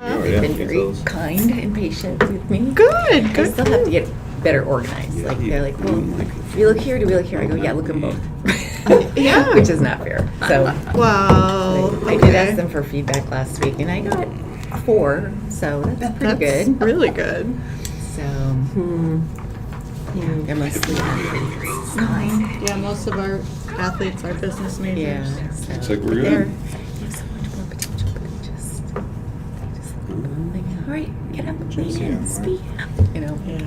They've been very kind and patient with me. Good, I good. still have to get better organized. Yeah, Like you- they're like, well, like- do we look here? Do we look here? I go, yeah, look them both. Yeah. Which is not fair. So Wow. I did ask them for feedback last week, and I got 4, so that's pretty That's good. really good. So yeah, they're mostly athletes. Kind. Yeah, most of our athletes are business majors. Yeah. So Looks like we're they're- good. They have so much more potential, but just like, all right, get up, lean in, speak up. You know. Yeah,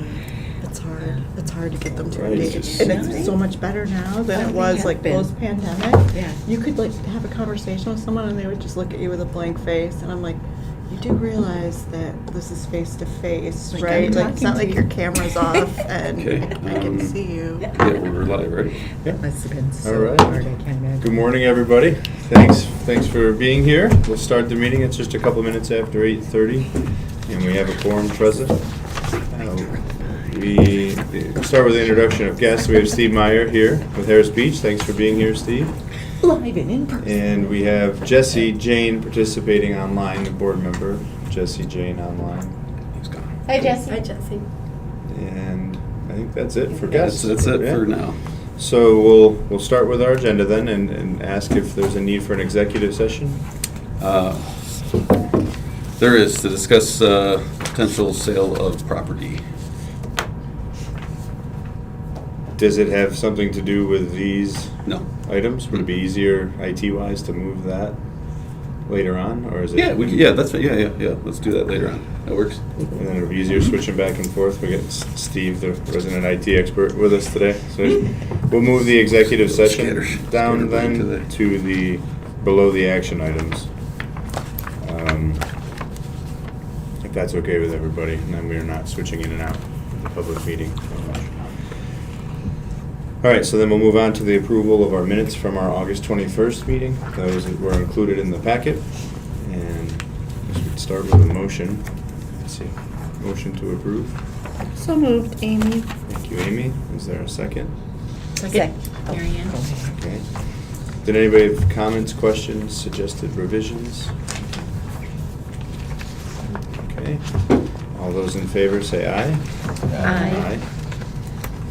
it's hard. It's hard to get them to Right, engage. it's And just- it's so much better now than Oh, it they was have like been. post-pandemic. Yeah. You could like have a conversation with someone and they would just look at you with a blank face. And I'm like, you do realize that this is face to face, Like, right? I'm Like it's not talking like to your you. camera's off and Okay, I can see you. Yeah, we're live, right? That must have been so All right. hard. I can't imagine. Good morning, everybody. Thanks for being here. We'll start the meeting. It's just a couple minutes after 8:30, and we have a quorum present. We start with the introduction of guests. We have Steve Meyer here with Harris Beach. Thanks for being here, Steve. Live and in person. And we have Jesse Jane participating online, the board member. Jesse Jane online. He's gone. Hi, Jesse. Hi, Jesse. And I think that's it for That's guests. it Yeah. for now. So we'll start with our agenda then and ask if there's a need for an executive session. There is to discuss potential sale of property. Does it have something to do with these No. items? Would it be easier IT-wise to move that later on, or is it? Yeah, yeah, that's yeah. Let's do that later on. That works. And then it'll be easier switching back and forth. We got Steve, the resident IT expert, with us today. So we'll move the executive session down then to the, below the action items. If that's okay with everybody, and then we are not switching in and out of the public meeting so much. All right, so then we'll move on to the approval of our minutes from our August 21st meeting. Those were included in the packet. And I guess we'd start with a motion. Let's see, motion to approve. So moved, Amy. Thank you, Amy. Is there a second? Okay. Mary Ann. Okay. Did anybody have comments, questions, suggested revisions? Okay. All those in favor say aye. Aye.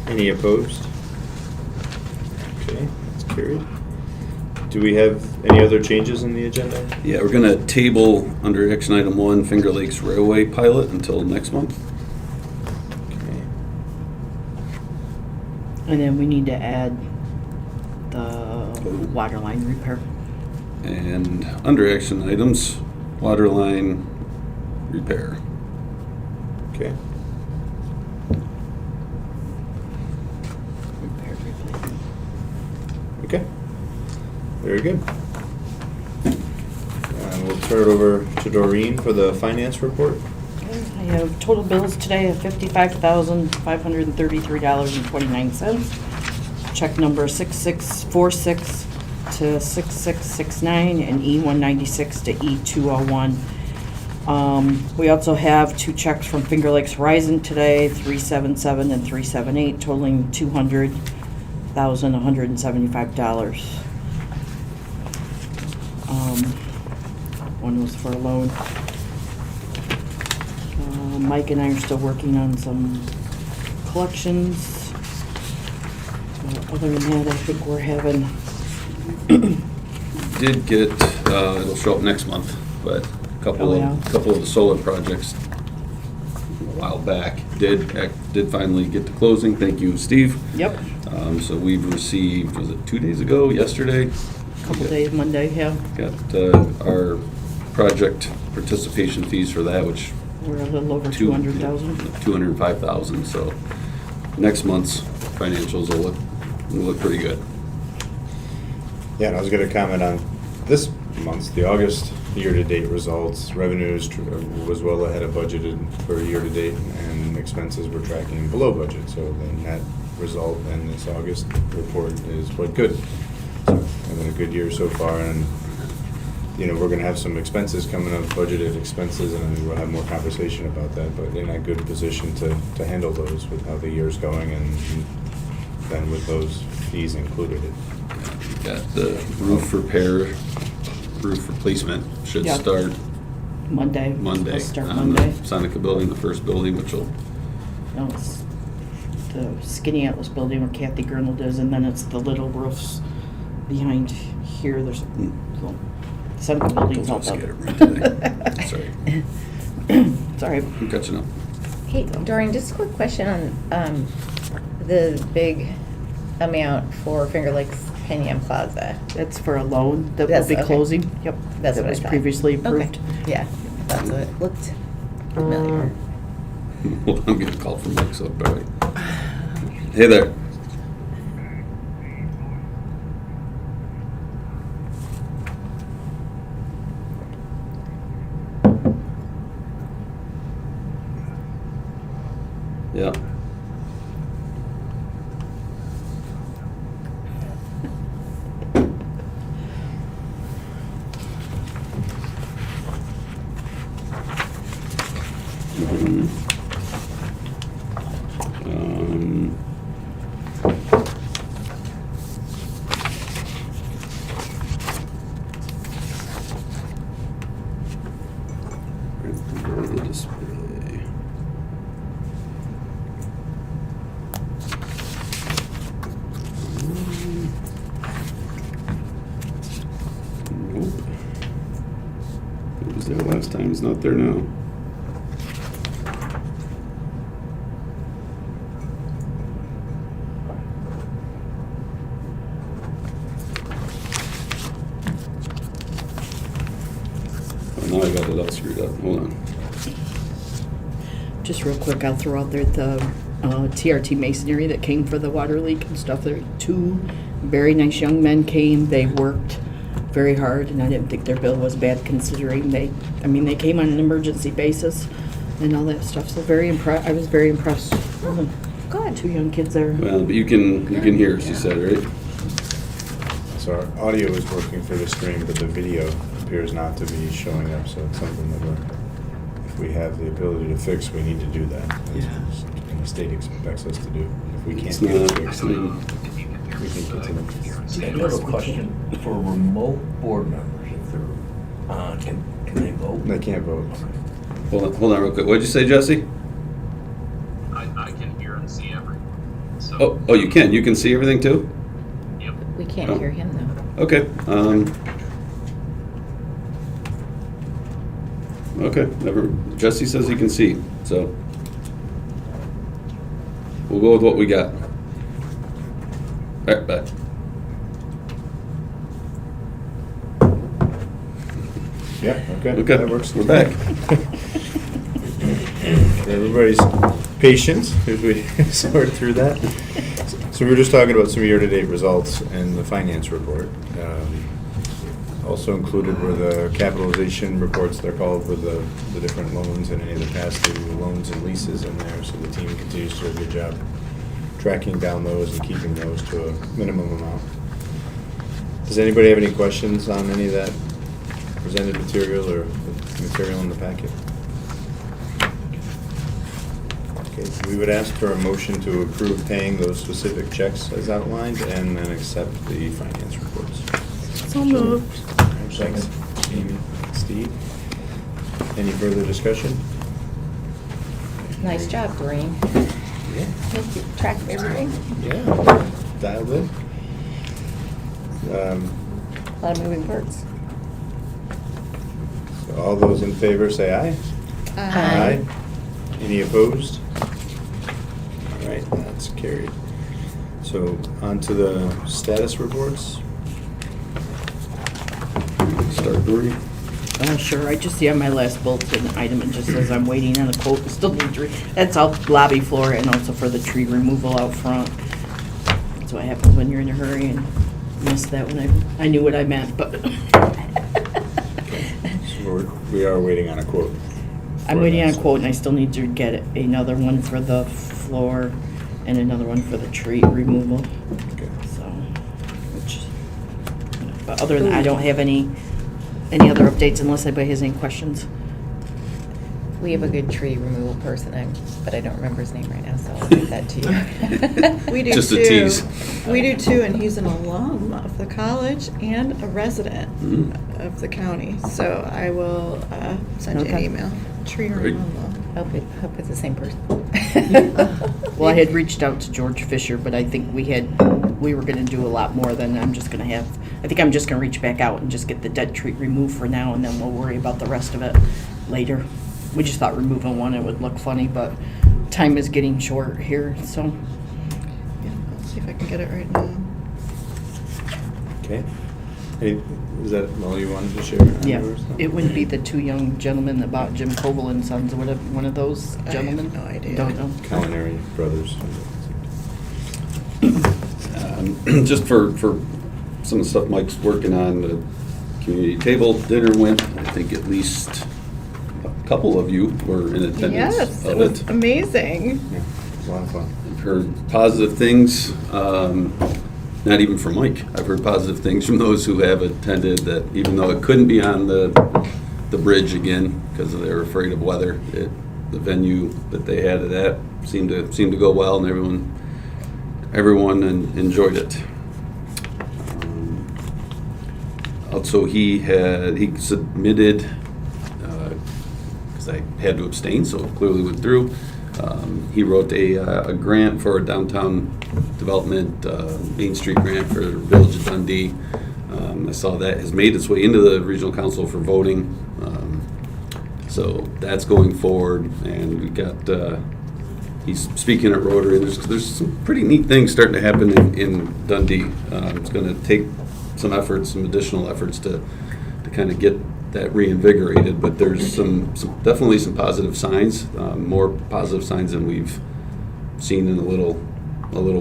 Any opposed? Okay, that's carried. Do we have any other changes in the agenda? Yeah, we're gonna table under action item 1 Finger Lakes Railway pilot until next month. Okay. And then we need to add the water line repair. And under action items, water line repair. Okay. Repair, replacement. Okay. Very good. We'll turn it over to Doreen for the finance report. I have total bills today of $55,533.29. Check number 6646 to 6669 and E196 to E201. We also have 2 checks from Finger Lakes Horizon today, 377 and 378, totaling $200,175. One was for a loan. Mike and I are still working on some collections. Other than that, I think we're having. Did get, it'll show up next month, but a couple Oh, yeah. of the solar projects a while back did finally get to closing. Thank you, Steve. Yep. So we've received, was it 2 days ago, yesterday? Couple days, Monday, yeah. Got our project participation fees for that, which We're a little over 200,000. 205,000. So next month's financials will look pretty good. Yeah, and I was going to comment on this month's, the August year-to-date results. Revenues was well ahead of budgeted for year-to-date, and expenses were tracking below budget. So the net result in this August report is quite good. So, and then a good year so far, and we're going to have some expenses coming up, budgeted expenses, and we'll have more conversation about that. But in a good position to handle those with how the year's going, and then with those fees included. Got the roof repair, roof replacement should Yeah. start Monday. Monday. Let's start on Monday. the Seneca building, the first building, which will, No, it's the Skinny Atlas building where Kathy Gernald is, and then it's the little roofs behind here. There's little Seneca buildings all Don't up. get it right today. Sorry. It's all right. I'm catching up. Hey, Doreen, just a quick question on the big amount for Finger Lakes Pinion Plaza. That's for a loan that will That's be okay. closing. Yep. That's that what I was thought. previously approved. Okay, yeah, that's what it looked familiar. Well, I'm getting a call from Mike, so bear with me. Hey there. Yeah. Mhm. Where the display? Nope. He was there last time, he's not there now. Oh, now I got it all screwed up, hold on. Just real quick, I'll throw out there the TRT masonry that came for the water leak and stuff. There, 2 very nice young men came. They worked very hard, and I didn't think their bill was bad considering they came on an emergency basis and all that stuff. So I was very impressed. Good. 2 young kids there. Well, but you can hear us, you said, right? So our audio is working for the stream, but the video appears not to be showing up, so it's something that if we have the ability to fix, we need to do that. That's what the state expects us to do. If we can't It's get it not, fixed, I we mean, can continue. I do have a question for remote board members, if they're on, can they vote? They can't vote. hold on real quick. What'd you say, Jesse? I can hear and see everyone. So, Oh, you can. You can see everything too? yep. We can't Oh. hear him though. Okay. Okay. Never. Jesse says he can see, so we'll go with what we got. All right, bye. Yeah, okay. Okay. That works. We're back. For everybody's patience as we sort through that. So we were just talking about some year-to-date results and the finance report. Also included were the capitalization reports, they're called, with the different loans and any of the past due loans and leases in there. So the team continues to do a good job tracking down those and keeping those to a minimum amount. Does anybody have any questions on any of that presented material or the material in the packet? Okay, we would ask for a motion to approve paying those specific checks as outlined and then accept the finance reports. So moved. Thanks, Amy, Steve. Any further discussion? Nice job, Doreen. Yeah. Keep track of everything. Yeah, dialed in. A lot of moving parts. So all those in favor say aye. Aye. Any opposed? All right, that's carried. So on to the status reports. Start Dory. Sure. I just see on my last bulletin item, it just says I'm waiting on a quote. Still need to that's all lobby floor and also for the tree removal out front. That's what happens when you're in a hurry and miss that when I knew what I meant, but. So we are waiting on a quote. I'm for waiting on that. a quote, and I still need to get another one for the floor and another one for the tree removal, Okay. so, but other than, I don't have any other updates unless anybody has any questions. We have a good tree removal person, but I don't remember his name right now, so I'll give that to you. We do Just a too. tease. We do too, and he's an alum of the college and a resident Mhm. of the county. So I will send you an Okay. email. Tree Great. removal. Hope it's the same person. Well, I had reached out to George Fisher, but I think we were gonna do a lot more than I'm just gonna have. I think I'm just gonna reach back out and just get the dead tree removed for now, and then we'll worry about the rest of it later. We just thought removing one, it would look funny, but time is getting short here, so. Yeah, I'll see if I can get it right now. Okay. Hey, is that all you wanted to share? on Yeah, yours? it wouldn't be the two young gentlemen that bought Jim Koval and Sons, or whatever, one of those I have gentlemen? no idea. Don't know. Culinary Brothers. Just for some of the stuff Mike's working on, the community table dinner went, I think at least a couple of you were in attendance Yes, it of was it. amazing. Yeah, it was a lot of fun. I've heard positive things, not even from Mike. I've heard positive things from those who have attended, that even though it couldn't be on the bridge again because they were afraid of weather, the venue that they had it at seemed to go well, and everyone enjoyed it. Also, he submitted, because I had to abstain, so it clearly went through. He wrote a grant for a downtown development, Main Street grant for the Village of Dundee. I saw that has made its way into the Regional Council for voting. So that's going forward, and we got, he's speaking at Rotary. There's some pretty neat things starting to happen in Dundee. It's going to take some additional efforts to kind of get that reinvigorated, but there's definitely some positive signs, more positive signs than we've seen in a little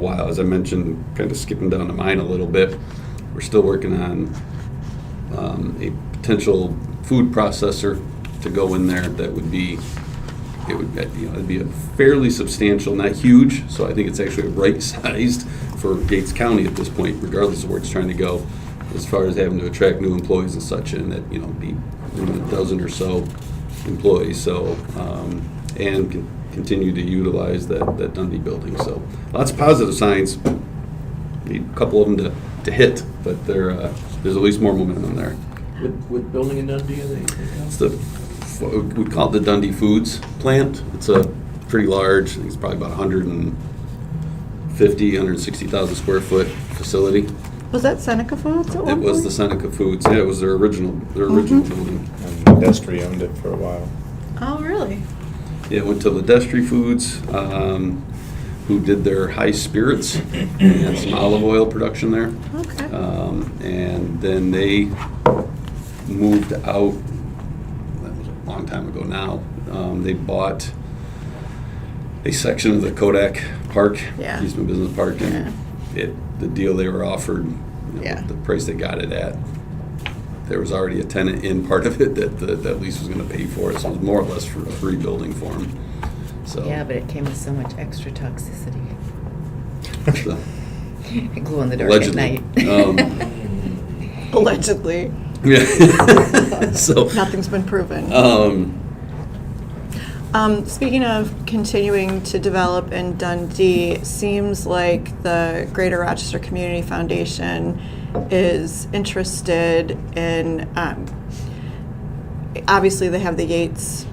while. As I mentioned, kind of skipping down to mine a little bit, we're still working on a potential food processor to go in there that would be, it'd be a fairly substantial, not huge, so I think it's actually right sized for Gates County at this point, regardless of where it's trying to go, as far as having to attract new employees and such, and that, be a dozen or so employees, so, and continue to utilize that Dundee building, so lots of positive signs. Need a couple of them to hit, but there's at least more momentum there. With building in Dundee, are they? It's we call it the Dundee Foods plant. It's a pretty large, I think it's probably about 160,000 square foot facility. Was that Seneca Foods at one It point? was the Seneca Foods. Yeah, it was their original building. And Industry owned it for a while. Oh, really? Yeah, it went to Ledestri Foods, who did their high spirits and some olive oil production there. Okay. And then they moved out, that was a long time ago now. They bought a section of the Kodak Park, Yeah. Eastman Business Park, and the deal they were offered, Yeah. the price they got it at, there was already a tenant in part of it that lease was going to pay for it, so it was more or less for a free building for them. So Yeah, but it came with so much extra toxicity. so, It glow in the dark allegedly. at night. Allegedly. Yeah. So Nothing's been proven. Speaking of continuing to develop in Dundee, it seems like the Greater Rochester Community Foundation is interested in, obviously they have the Yates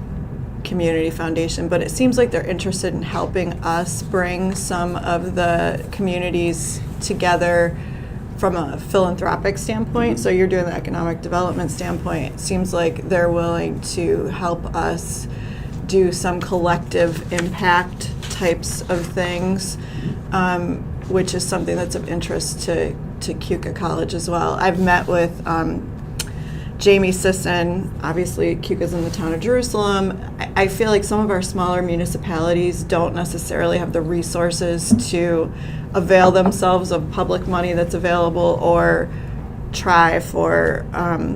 Community Foundation, but it seems like they're interested in helping us bring some of the communities together from a philanthropic standpoint. So you're doing the economic development standpoint. It seems like they're willing to help us do some collective impact types of things, which is something that's of interest to Keuka College as well. I've met with Jamie Sisson. Obviously, Keuka's in the town of Jerusalem. I feel like some of our smaller municipalities don't necessarily have the resources to avail themselves of public money that's available or try for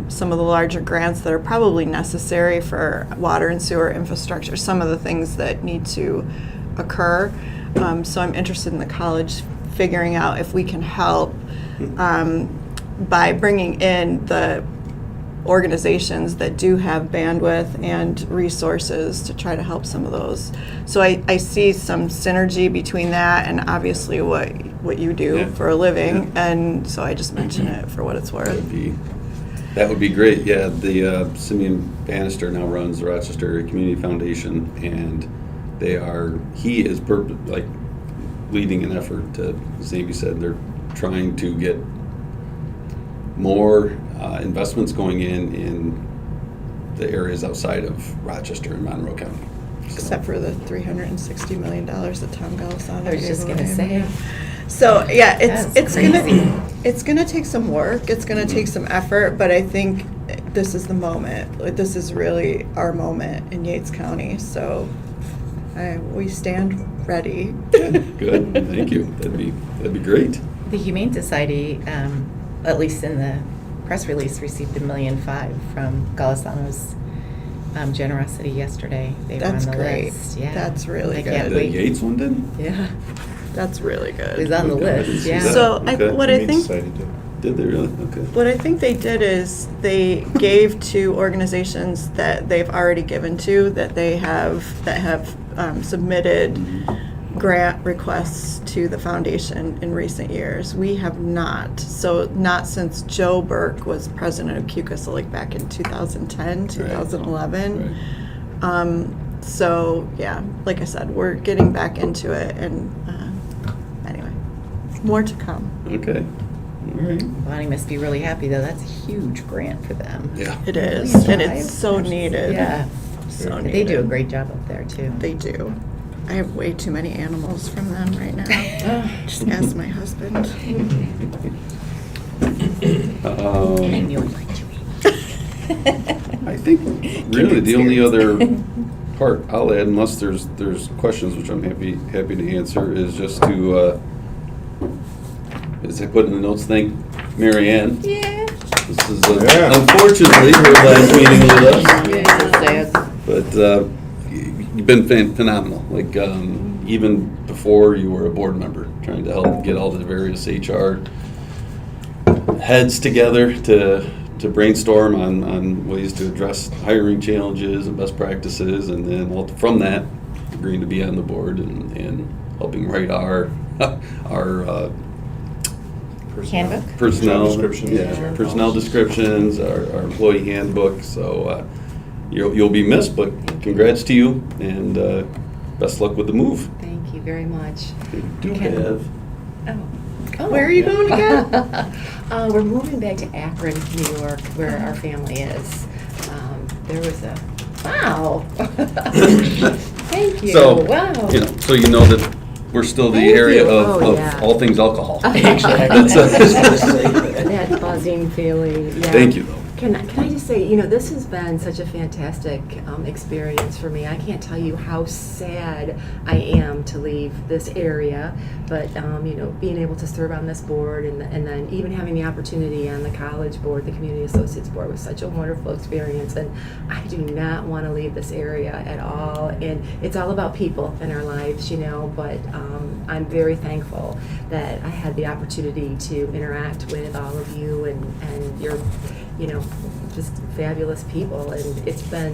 some of the larger grants that are probably necessary for water and sewer infrastructure, some of the things that need to occur. So I'm interested in the college figuring out if we can help by bringing in the organizations that do have bandwidth and resources to try to help some of those. So I see some synergy between that and obviously what you do Yeah. for a living, Yeah. and so I just mention it for what it's worth. That would be great. Yeah, the Simeon Bannister now runs the Rochester Area Community Foundation, and he is leading an effort to, as Amy said, they're trying to get more investments going in the areas outside of Rochester and Monroe County. So- Except for the $360 million that Tom Golisano I was gave just gonna away. say. So yeah, That's it's crazy. gonna take some work. It's gonna take some effort, but I think this is the moment. Like, this is really our moment in Yates County. So we stand ready. Good, thank you. That'd be great. The Humane Society, at least in the press release, received $1.5 million from Golisano's generosity yesterday. They were on That's the great. list. Yeah, That's really I can't good. The wait. Yates one did? Yeah, That's really it good. was on the Okay, I didn't list. see Yeah. that. So Okay. what I Humane think Society did. Did they really? Okay. What I think they did is they gave to organizations that they've already given to, that have submitted grant requests to the foundation in recent years. We have not. So not since Joe Burke was president of QCAS, like back in 2010, 2011. Right. So yeah, like I said, we're getting back into it, and anyway, more to come. Okay. All right. Bonnie must be really happy though. That's a huge grant for them. Yeah. It $1 is, million and drive? it's so needed. Yeah, So they needed. do a great job up there too. They do. I have way too many animals from them right now. Just ask my husband. I knew I'd like to eat. I think really the only other part I'll add, unless there's questions, which I'm happy to answer, is just to, as I put in the notes, thank Mary Ann. Yeah. This is Yeah. unfortunately her last meeting with us, Yeah. but you've been phenomenal. Like even before you were a board member, trying to help get all the various HR heads together to brainstorm on ways to address hiring challenges and best practices, and then from that, agreeing to be on the board and helping write our Handbook? personnel Descriptions. yeah, personnel descriptions, our employee handbook. So you'll be missed, but congrats to you, and best luck with the move. Thank you very much. We do Okay. have. Oh. Where are you going again? We're moving back to Akron, New York, where our family is. There was a, wow. Thank you. So, Wow. so you know that we're still the Thank area you. of Oh, yeah. all things alcohol. Exactly. That's I was gonna say that. That buzzing feeling, yeah. Thank you, though. Can I just say, this has been such a fantastic experience for me. I can't tell you how sad I am to leave this area, but being able to serve on this board and then even having the opportunity on the college board, the Community Associates Board, was such a wonderful experience. And I do not want to leave this area at all. And it's all about people in our lives, but I'm very thankful that I had the opportunity to interact with all of you and your just fabulous people, and it's been,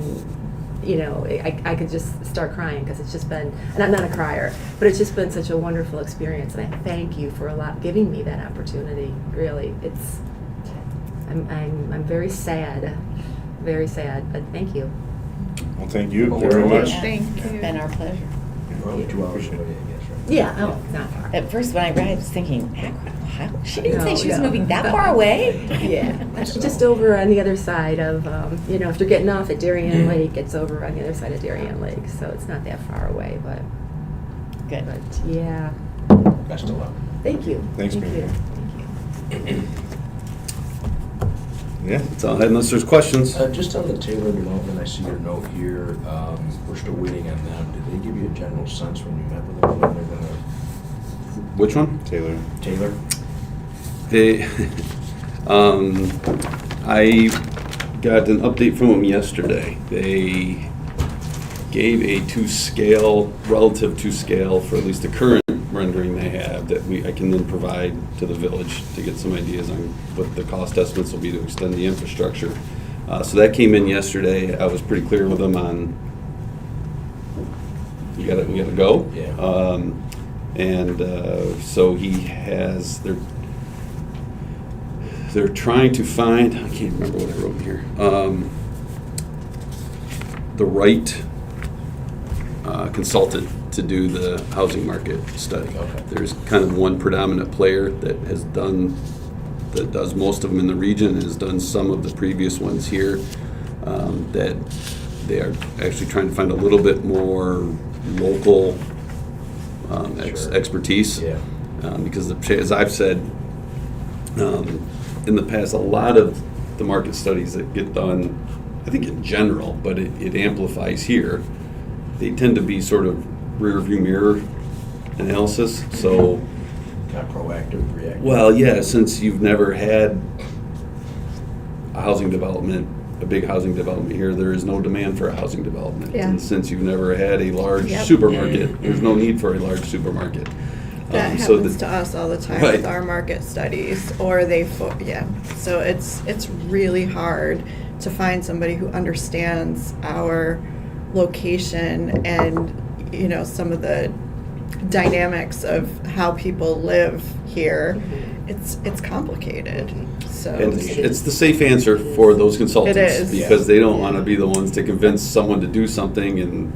I could just start crying because it's just been, and I'm not a crier, but it's just been such a wonderful experience, and I thank you for giving me that opportunity. Really, I'm very sad, but thank you. Well, thank you Well, very we're- much. Thank you. It's been our pleasure. We're only 2 hours away, I guess, right? Yeah, oh, not far. At first, when I read, I was thinking, Akron, Ohio? She didn't say No, she was no. moving that far away. Yeah, that's just over on the other side of, if you're getting off at Darien Lake, it's over on the other side of Darien Lake, so it's not that far away, but Good. yeah. Best of luck. Thank you. Thanks, Thank Mary you. Ann. Thank you. Yeah. That's all I had, unless there's questions. Just on the Taylor development, I see your note here. We're still waiting on them. Did they give you a general sense when you met with them when they're gonna, Which one? Taylor. Taylor? They, I got an update from them yesterday. They gave a relative to scale for at least the current rendering they have that I can then provide to the village to get some ideas on what the cost estimates will be to extend the infrastructure. So that came in yesterday. I was pretty clear with them on, we gotta go. Yeah. So he has, they're trying to find, I can't remember what I wrote in here, the right consultant to do the housing market study. Okay. There's kind of one predominant player that does most of them in the region, and has done some of the previous ones here, that they are actually trying to find a little bit more local Sure. expertise. Yeah. Because as I've said in the past, a lot of the market studies that get done, I think in general, but it amplifies here, they tend to be sort of rear view mirror analysis. So, Not proactive, reactive. well, yeah, since you've never had a housing development, a big housing development here, there is no demand for a housing development. Yeah. And since you've never had a large Yep. supermarket, there's no need for a large supermarket. That So happens to us all the time Right. with our market studies, or so it's really hard to find somebody who understands our location and, you know, some of the dynamics of how people live here. It's complicated, so. And it's the safe answer for those consultants. It is. Because they don't want to be the ones to convince someone to do something and,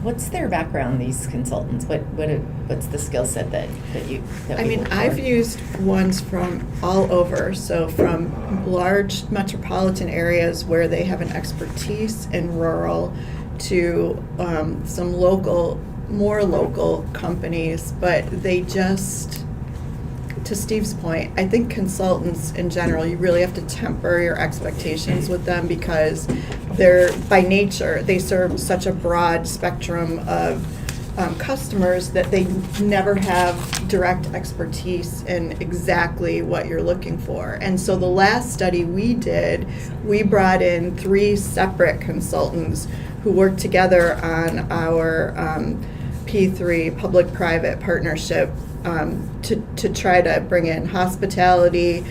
What's their background, these consultants? What's the skill set that we I mean, look I've for? used ones from all over, so from large metropolitan areas where they have an expertise in rural to some more local companies, but they just, to Steve's point, I think consultants in general, you really have to temper your expectations with them because they're, by nature, they serve such a broad spectrum of customers that they never have direct expertise in exactly what you're looking for. And so the last study we did, we brought in 3 separate consultants who worked together on our P3 public-private partnership to try to bring in hospitality,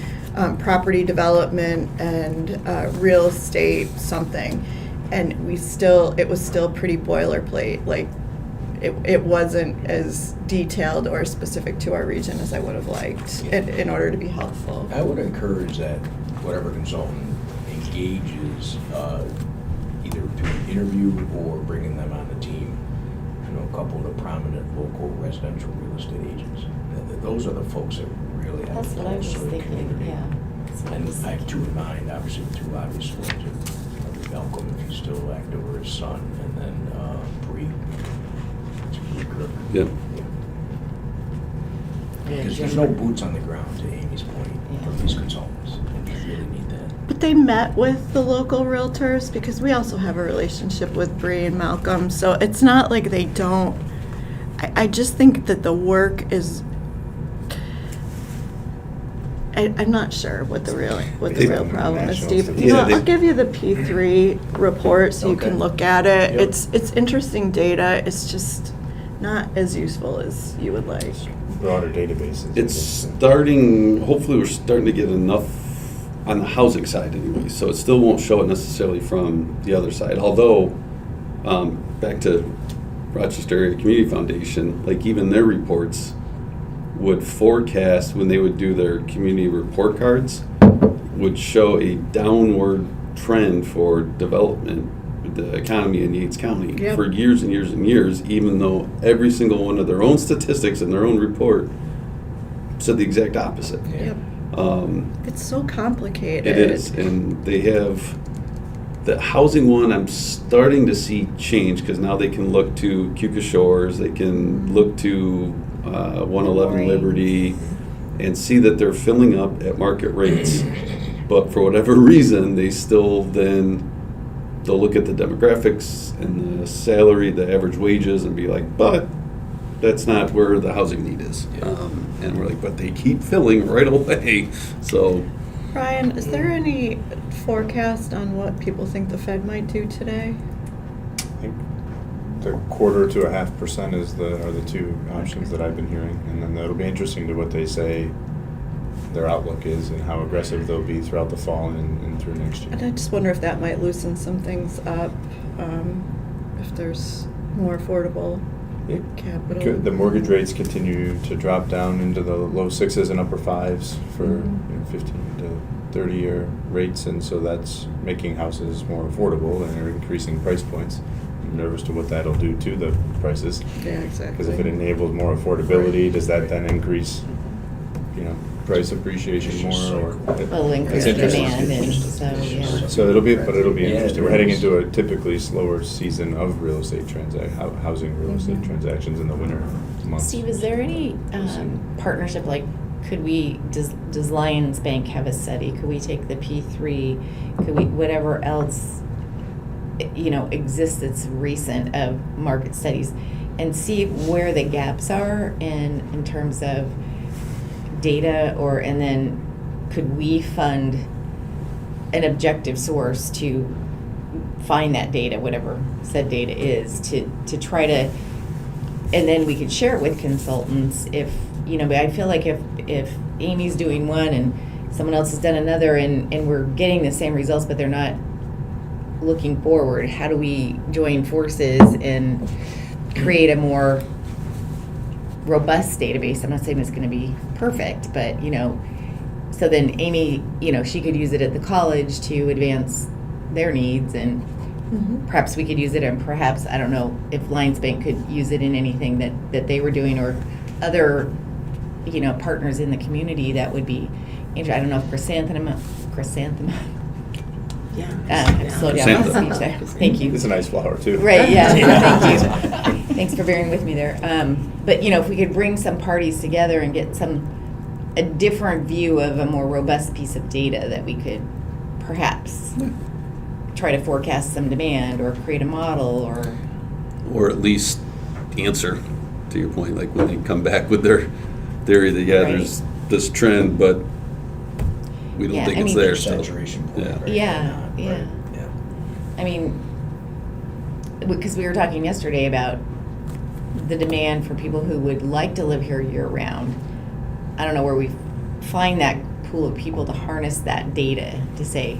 property development, and real estate something. And it was still pretty boilerplate. Like, it wasn't as detailed or specific to our region as I would have liked in order to be helpful. I would encourage that whatever consultant engages, either through an interview or bringing them on the team, a couple of the prominent local residential real estate agents. Those are the folks that really have That's the what I was pulse of the thinking, community. yeah. That's what I And was I have thinking. 2 in mind, obviously the 2 obvious ones are Malcolm, if he's still active, or his son, and then Bree. It's Bree Kirk. yeah. Because there's no boots on the ground, to Amy's point, Yeah. from these consultants, and you really need that. But they met with the local realtors because we also have a relationship with Bree and Malcolm. So it's not like they don't. I just think that the work is. I'm not sure what the real Based on problem is, national Steve. statistics. I'll give you the P3 report so you Okay. can look at it. Yep. It's interesting data. It's just not as useful as you would like. Broader databases. It's starting, hopefully we're starting to get enough on the housing side anyway, so it still won't show it necessarily from the other side. Although, back to Rochester Area Community Foundation, like even their reports would forecast when they would do their community report cards, would show a downward trend for development, the economy in Yates County Yep. for years and years and years, even though every single one of their own statistics in their own report said the exact opposite. Yep. Um, It's so complicated. it is, and they have the housing one. I'm starting to see change because now they can look to Cuca Shores, they can look to 111 Liberty, and see that they're filling up at market rates. But for whatever reason, they still then they'll look at the demographics and the salary, the average wages, and be like, but that's not where the housing need is. And we're like, but they keep filling right away. So. Brian, is there any forecast on what people think the Fed might do today? I think the 1/4 to 1/2% are the 2 options that I've been hearing, and then that'll be interesting to what they say their outlook is and how aggressive they'll be throughout the fall and through next year. And I just wonder if that might loosen some things up, if there's more affordable It capital. could- The mortgage rates continue to drop down into the low 6s and upper 5s for Mhm. 15 to 30-year rates, and so that's making houses more affordable and are increasing price points. I'm nervous to what that'll do to the prices, Yeah, exactly. because if it enables more affordability, does that then increase, price appreciation more? Or Will increase It's interesting. demand, and so, yeah. So it'll be Yeah, interesting. We're heading into a typically slower season of real estate housing real estate transactions in the winter months. Steve, is there any partnership, like, does Lions Bank have a study? Could we take the P3? Could we, whatever else, exists that's recent of market studies, and see where the gaps are in terms of data, and then could we fund an objective source to find that data, whatever said data is, to try to, and then we could share it with consultants if, but I feel like if Amy's doing one and someone else has done another and we're getting the same results, but they're not looking forward, how do we join forces and create a more robust database? I'm not saying it's going to be perfect, but, so then Amy, she could use it at the college to advance their needs, and Mhm. perhaps we could use it, and perhaps, I don't know, if Lions Bank could use it in anything that they were doing, or other, partners in the community that would be interesting. I don't know if chrysanthemum, Yeah. slow down my Chrysanthemum. speech there. Thank you. It's a nice flower, too. Right, yeah, thank you. Thanks for bearing with me there. But, if we could bring some parties together and get a different view of a more robust piece of data, that we could perhaps try to forecast some demand or create a model, Or at least answer, to your point, like when they come back with their theory that, Right. there's this trend, but we don't Yeah, think I it's mean, there still. Saturation point. Yeah. right? Yeah, Right. yeah. Yeah. I mean, because we were talking yesterday about the demand for people who would like to live here year-round. I don't know where we find that pool of people to harness that data to say,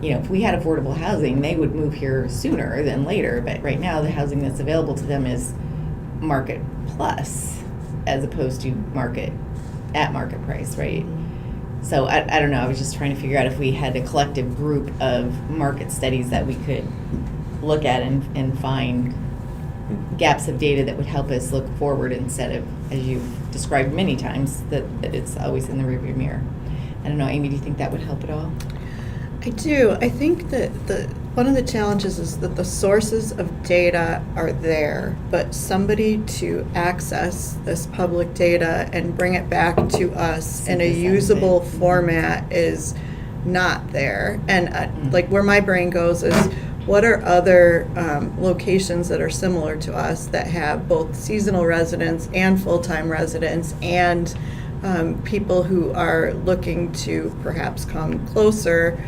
if we had affordable housing, they would move here sooner than later. But right now, the housing that's available to them is market plus, as opposed to market price, right? So I don't know. I was just trying to figure out if we had a collective group of market studies that we could look at and find gaps of data that would help us look forward, instead of, as you've described many times, that it's always in the rearview mirror. I don't know, Amy, do you think that would help at all? I do. I think that one of the challenges is that the sources of data are there, but somebody to access this public data and bring it back to us in a Synthesize usable it. format is not there. And like where my brain goes is, what are other locations that are similar to us that have both seasonal residents and full-time residents and people who are looking to perhaps come closer?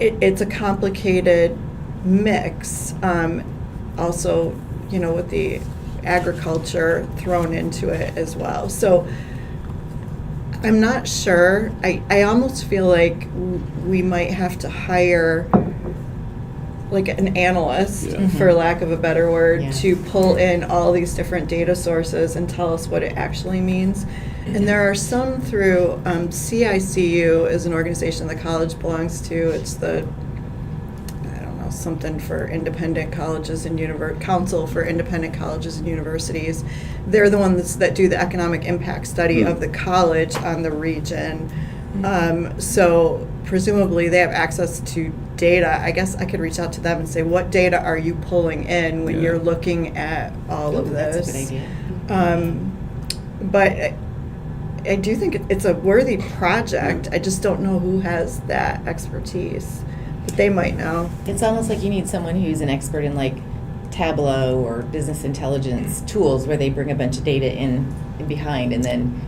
It's a complicated mix. Also, with the agriculture thrown into it as well. So I'm not sure. I almost feel like we might have to hire like an analyst, Yeah. for lack of a better word, Yeah. to pull in all these different data sources and tell us what it actually means. And there are some through CICU is an organization the college belongs to. It's the, I don't know, something for independent colleges and Council for Independent Colleges and Universities. They're the ones that do the economic impact study of the college on the region. So presumably they have access to data. I guess I could reach out to them and say, what data are you pulling in when Yeah. you're looking at all of this? That's a good idea. But I do think it's a worthy project. I just don't know who has that expertise. But they might know. It's almost like you need someone who's an expert in, like, Tableau or business intelligence tools, where they bring a bunch of data in behind and then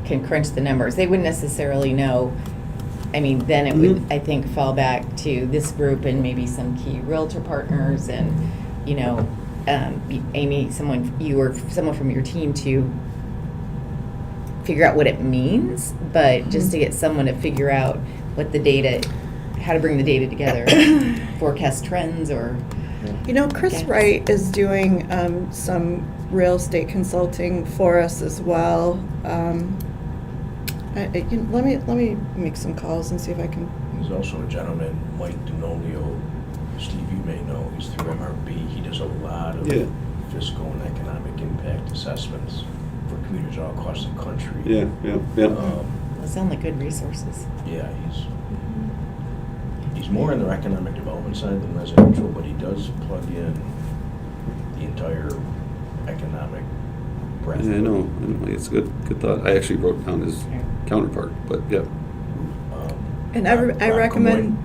can crunch the numbers. They wouldn't necessarily know. I mean, then it would, I think, fall back to this group and maybe some key realtor partners and, Amy, someone from your team to figure out what it means, but just to get someone to figure out what the data, how to bring the data together, forecast trends or. You know, Chris Okay. Wright is doing some real estate consulting for us as well. Let me make some calls and see if I can. There's also a gentleman, Mike Denolio, Steve, you may know, he's through MRB. He does a lot of Yeah. fiscal and economic impact assessments for communities all across the country. Yeah, yeah, yeah. Those sound like good resources. Yeah, he's more on the economic development side than residential, but he does plug in the entire economic breadth. Yeah, I know. It's a good thought. I actually wrote down his counterpart, but yeah. And I Rob recommend.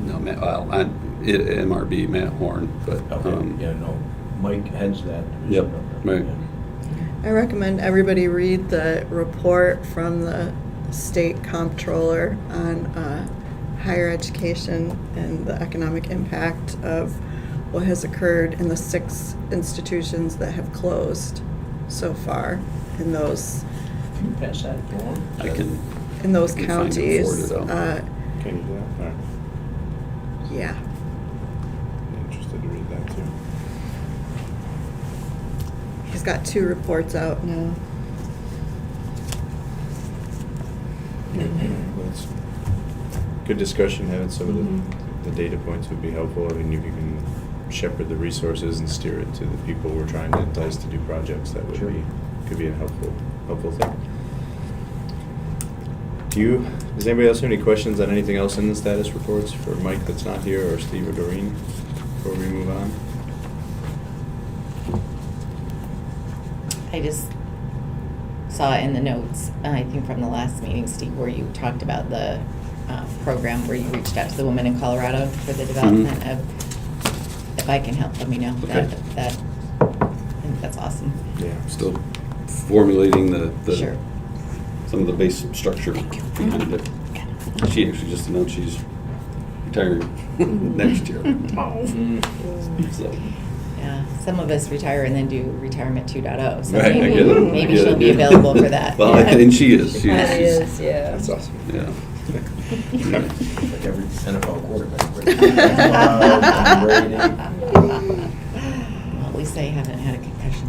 No, Matt, well, MRB, Matt Horn, but, Okay, yeah, no, Mike heads that Yep, division. right. Yeah. I recommend everybody read the report from the state comptroller on higher education and the economic impact of what has occurred in the 6 institutions that have closed so far in those Can you pass that along? I can. in those I can find it and counties. forward it out. Can you do that? All right. Yeah. Interested to read that too. He's got 2 reports out now. Well, it's good discussion, having some of the data points would be helpful. I mean, if you can shepherd the resources and steer it to the people we're trying to entice to do projects, that would Sure. could be a helpful thing. Does anybody else have any questions on anything else in the status reports for Mike that's not here, or Steve or Doreen, before we move on? I just saw in the notes, I think from the last meeting, Steve, where you talked about the program where you reached out to the woman in Colorado for the development of, if I can help, let me know. Okay. That, I think that's awesome. Yeah. Still formulating the Sure. some of the base structure behind it. She actually just announced she's retiring next year. So, Yeah, some of us retire and then do retirement 2.0, so Right, I maybe, get it. I maybe get she'll it. be available for that. Well, Yeah. and she is. Yeah. That's awesome. Yeah. Like every NFL quarterback. Well, at least I haven't had a concussion.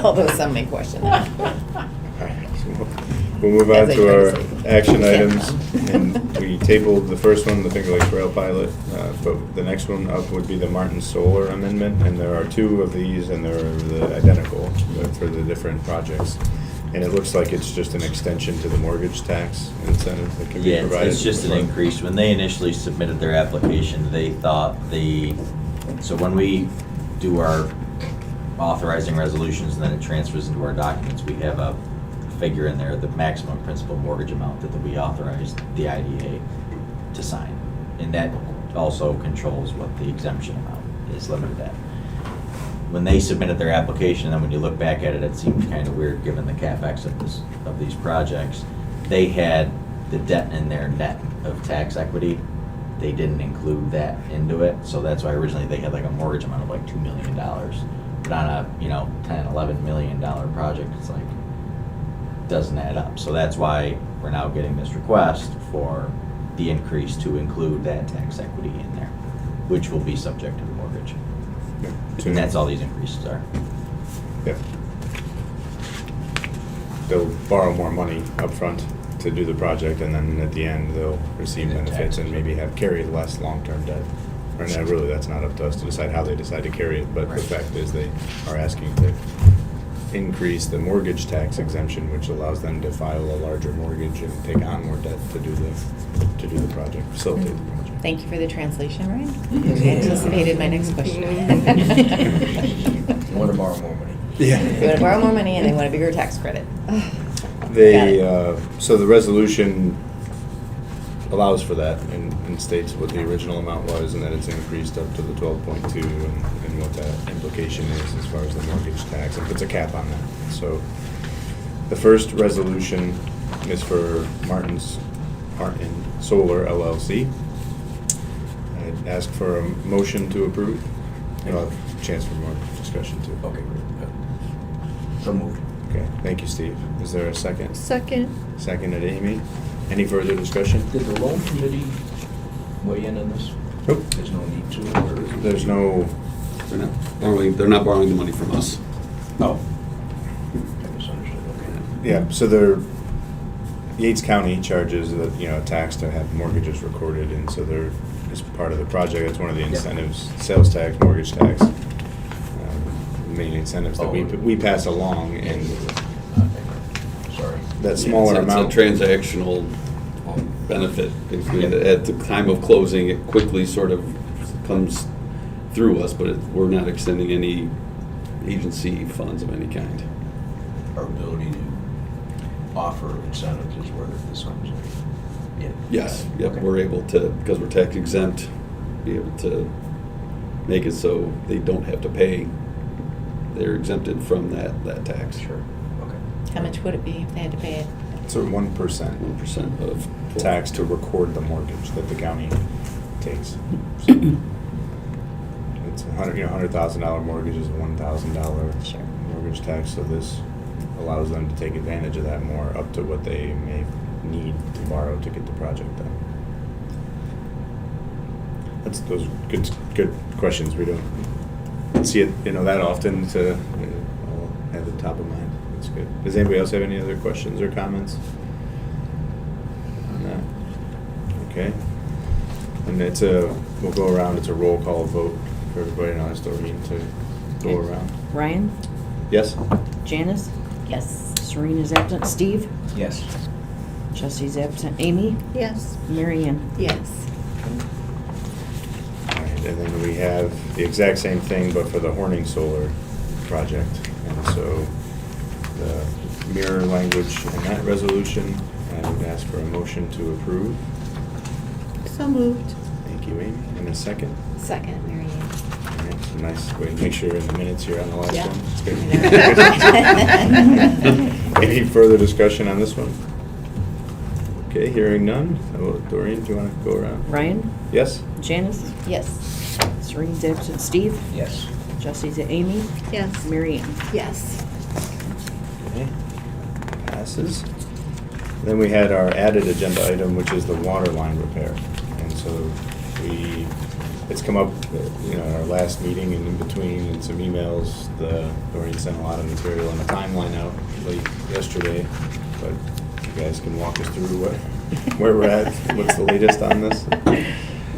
Although some may question that. We'll move on As I to try our to say. action Yeah. items, and we tabled the first one, the Finger Lakes Rail Pilot, but the next one up would be the Martin Solar Amendment, and there are 2 of these, and they're identical for the different projects. And it looks like it's just an extension to the mortgage tax incentive that can be Yeah, provided. it's just an increase. When they initially submitted their application, they thought so when we do our authorizing resolutions and then it transfers into our documents, we have a figure in there, the maximum principal mortgage amount that we authorized the IDA to sign. And that also controls what the exemption amount is limited at. When they submitted their application, and then when you look back at it, it seems kind of weird given the CapEx of these projects. They had the debt in their net of tax equity. They didn't include that into it, so that's why originally they had like a mortgage amount of like $2 million. But on a, $10, $11 million project, it's like, doesn't add up. So that's why we're now getting this request for the increase to include that tax equity in there, which will be subject to the mortgage. And that's all these increases are. Yeah. They'll borrow more money up front to do the project, and then at the end, they'll receive The benefits and taxes. maybe have carry less long-term debt. Or no, really, that's not up to us to decide how they decide to carry it, but the Right. fact is they are asking to increase the mortgage tax exemption, which allows them to file a larger mortgage and take on more debt to do the project, facilitate the project. Thank you for the translation, Ryan. You anticipated my next question. You want to borrow more money. They want to borrow more money and they want a bigger tax credit. So the resolution allows for that and states what the original amount was, and that it's increased up to the 12.2 and what that implication is as far as the mortgage tax, and puts a cap on that. So the first resolution is for Martin Solar LLC. I'd ask for a motion to approve. You'll have a chance for more discussion too. Okay, great. So moved. Okay, thank you, Steve. Is there a second? Second. Seconded, Amy. Any further discussion? Did the loan committee weigh in on this? Nope. There's no need to, or is it? There's no, They're not borrowing the money from us. Oh. I misunderstood, okay. yeah, so Yates County charges a tax to have mortgages recorded, and so they're, as part of the project, that's one of the incentives, sales tax, mortgage tax. Main incentives that we pass along, and Sorry. that smaller amount. It's a transactional benefit. Basically, at the time of closing, it quickly sort of comes through us, but we're not extending any agency funds of any kind. Our ability to offer incentives is where this comes in. Yeah. Yes, yep, Okay. we're able to, because we're tax exempt, be able to make it so they don't have to pay. They're exempted from that tax. Sure, okay. How much would it be if they had to pay it? So 1% 1% of tax to record the mortgage that the county takes. So it's $100,000 mortgage is a $1,000 Sure. mortgage tax, so this allows them to take advantage of that more, up to what they may need to borrow to get the project done. Those are good questions. We don't see it, that often to all at the top of mind. That's good. Does anybody else have any other questions or comments on that? Okay. And we'll go around, it's a roll call vote for everybody, and I'll ask Doreen to go around. Ryan? Yes? Janice? Yes. Serene is absent. Steve? Yes. Jesse's absent. Amy? Yes. Mary Ann? Yes. All right, and then we have the exact same thing, but for the Horning Solar project. And so the mirror language in that resolution, I would ask for a motion to approve. So moved. Thank you, Amy. And a second. Second, Mary Ann. All right, so nice way to make sure in the minutes here on the last Yeah. one. It's good. Yeah. Any further discussion on this one? Okay, hearing none. So, Doreen, do you want to go around? Ryan? Yes? Janice? Yes. Serene's absent. Steve? Yes. Jesse's Amy? Yes. Mary Ann? Yes. Okay, passes. Then we had our added agenda item, which is the water line repair. And so it's come up, in our last meeting and in between and some emails, Doreen sent a lot of material and a timeline out late yesterday. But you guys can walk us through where we're at, what's the latest on this?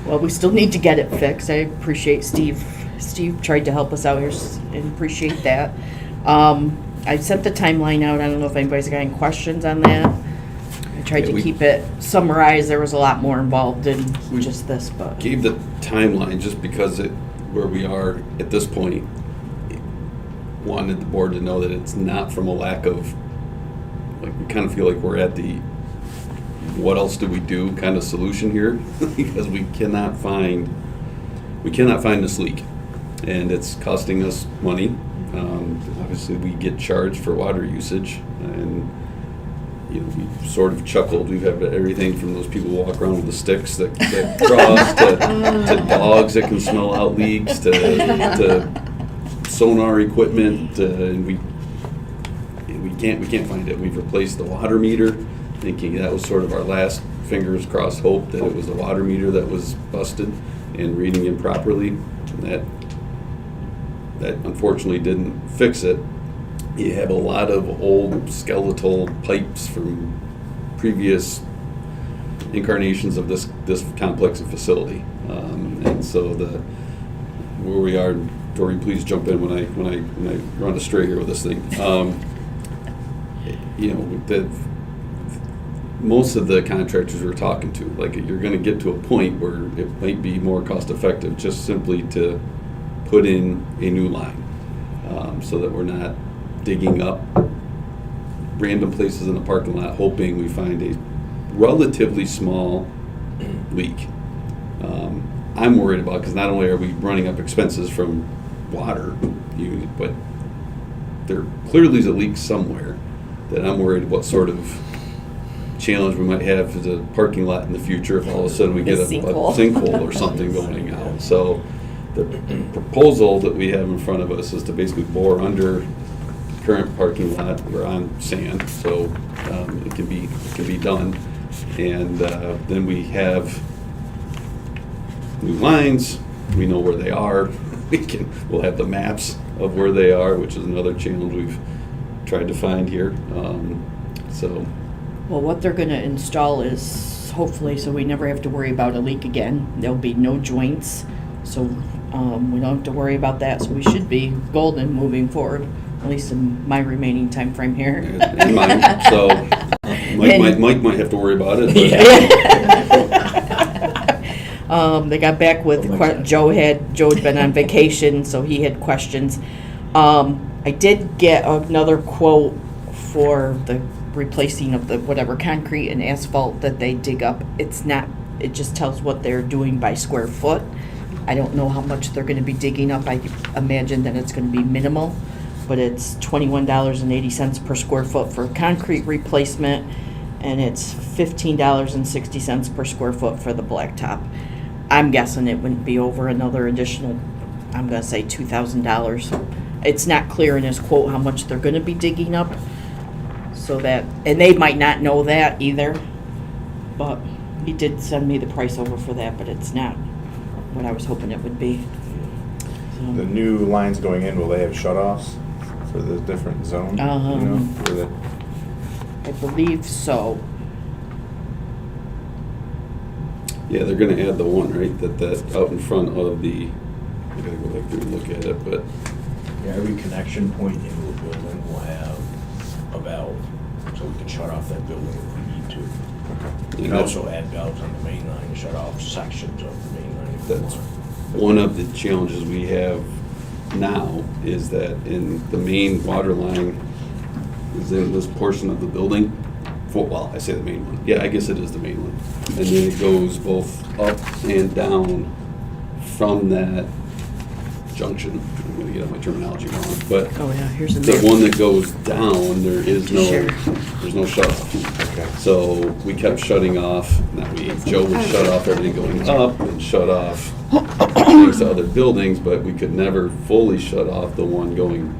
Well, we still need to get it fixed. I appreciate Steve. Steve tried to help us out here and appreciate that. I sent the timeline out. I don't know if anybody's got any questions on that. I tried to keep it summarized. There was a lot more involved than just this, but. Gave the timeline just because where we are at this point, wanted the board to know that it's not from a lack of, like, we kind of feel like we're at the what else do we do kind of solution here because we cannot find this leak, and it's costing us money. Obviously, we get charged for water usage, and we sort of chuckled. We've had everything from those people who walk around with the sticks that cross to dogs that can smell out leaks to sonar equipment, and we can't find it. We've replaced the water meter, thinking that was sort of our last fingers crossed hope that it was the water meter that was busted and reading improperly. And that unfortunately didn't fix it. You have a lot of old skeletal pipes from previous incarnations of this complex of facility, and so where we are. Doreen, please jump in when I run astray here with this thing. Most of the contractors we're talking to, like, you're going to get to a point where it might be more cost effective just simply to put in a new line, so that we're not digging up random places in the parking lot hoping we find a relatively small leak. I'm worried about, because not only are we running up expenses from water, but there clearly is a leak somewhere that I'm worried what sort of challenge we might have for the parking lot in the future if all of a sudden we get a sinkhole or something going out. So the proposal that we have in front of us is to basically bore under current parking lot, we're on sand, so it can be done. And then we have new lines, we know where they are. We'll have the maps of where they are, which is another challenge we've tried to find here. So, Well, what they're gonna install is, hopefully, so we never have to worry about a leak again. There'll be no joints, so we don't have to worry about that. So we should be golden moving forward, at least in my remaining time frame here. and mine, so Mike might have to worry about it. But They got back with, Joe had been on vacation, so he had questions. I did get another quote for the replacing of the whatever concrete and asphalt that they dig up. It just tells what they're doing by square foot. I don't know how much they're gonna be digging up. I imagine that it's gonna be minimal, but it's $21.80 per square foot for concrete replacement, and it's $15.60 per square foot for the blacktop. I'm guessing it wouldn't be over another additional, I'm gonna say $2,000. It's not clear in his quote how much they're gonna be digging up, so that, and they might not know that either, but he did send me the price over for that, but it's not what I was hoping it would be. So- The new lines going in, will they have shut-offs for the different zones? You know, where the- I believe so. yeah, they're gonna add the one, right, that out in front of the, I gotta go back through and look at it, but Yeah, every connection point into a building will have a valve, so we can shut off that building if we need to. We and can that's, also add valves on the main line to shut off sections of the main line if we that's want. one of the challenges we have now, is that in the main water line is in this portion of the building. Well, I say the main one. Yeah, I guess it is the main one. And then it goes both up and down from that junction. I'm gonna get my terminology wrong, but Oh yeah, here's the one that goes down, there's no shut off. Okay. So we kept shutting off, Joe would shut off everything going up and shut off things to other buildings, but we could never fully shut off the one going